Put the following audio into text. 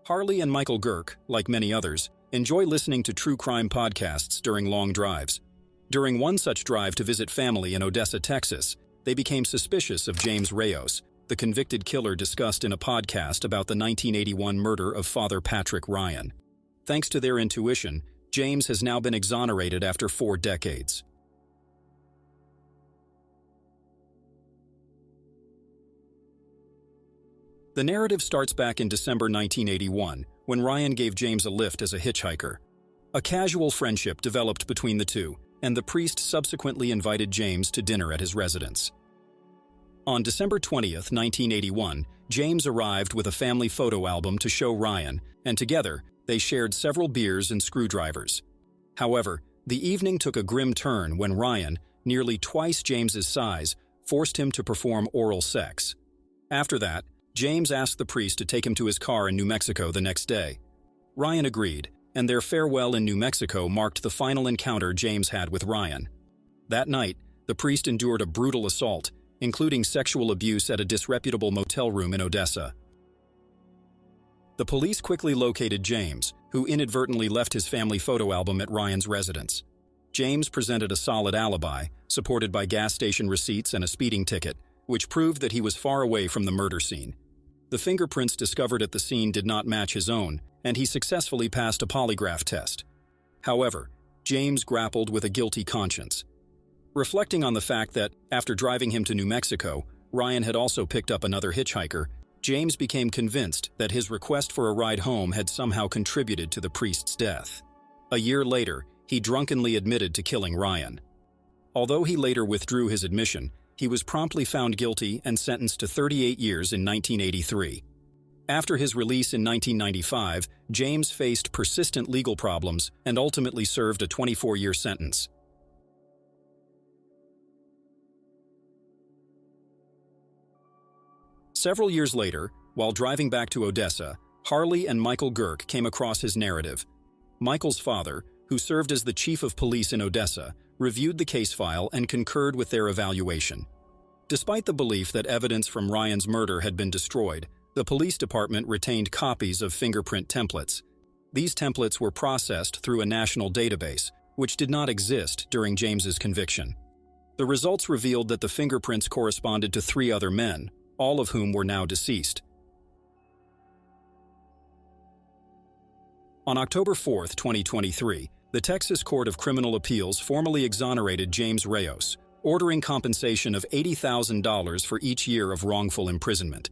Harlee and Michael Gerke, like many others, enjoy listening to true crime podcasts during long drives. During one such drive to visit family in Odessa, Texas, they became suspicious of James Reyos, the convicted killer discussed in a podcast about the 1981 murder of Father Patrick Ryan. Thanks to their intuition, James has now been exonerated after 4 decades. The narrative starts back in December 1981, when Ryan gave James a lift as a hitchhiker. A casual friendship developed between the two, and the priest subsequently invited James to dinner at his residence. On December 20th, 1981, James arrived with a family photo album to show Ryan, and together, they shared several beers and screwdrivers. However, the evening took a grim turn when Ryan, nearly twice James's size, forced him to perform oral sex. After that, James asked the priest to take him to his car in New Mexico the next day. Ryan agreed, and their farewell in New Mexico marked the final encounter James had with Ryan. That night, the priest endured a brutal assault, including sexual abuse at a disreputable motel room in Odessa. The police quickly located James, who inadvertently left his family photo album at Ryan's residence. James presented a solid alibi, supported by gas station receipts and a speeding ticket, which proved that he was far away from the murder scene. The fingerprints discovered at the scene did not match his own, and he successfully passed a polygraph test. However, James grappled with a guilty conscience. Reflecting on the fact that, after driving him to New Mexico, Ryan had also picked up another hitchhiker, James became convinced that his request for a ride home had somehow contributed to the priest's death. A year later, he drunkenly admitted to killing Ryan. Although he later withdrew his admission, he was promptly found guilty and sentenced to 38 years in 1983. After his release in 1995, James faced persistent legal problems and ultimately served a 24-year sentence. Several years later, while driving back to Odessa, Harlee and Michael Gerke came across his narrative. Michael's father, who served as the chief of police in Odessa, reviewed the case file and concurred with their evaluation. Despite the belief that evidence from Ryan's murder had been destroyed, the police department retained copies of fingerprint templates. These templates were processed through a national database, which did not exist during James's conviction. The results revealed that the fingerprints corresponded to 3 other men, all of whom were now deceased. On October 4, 2023, the Texas Court of Criminal Appeals formally exonerated James Reyos, ordering compensation of $80,000 for each year of wrongful imprisonment.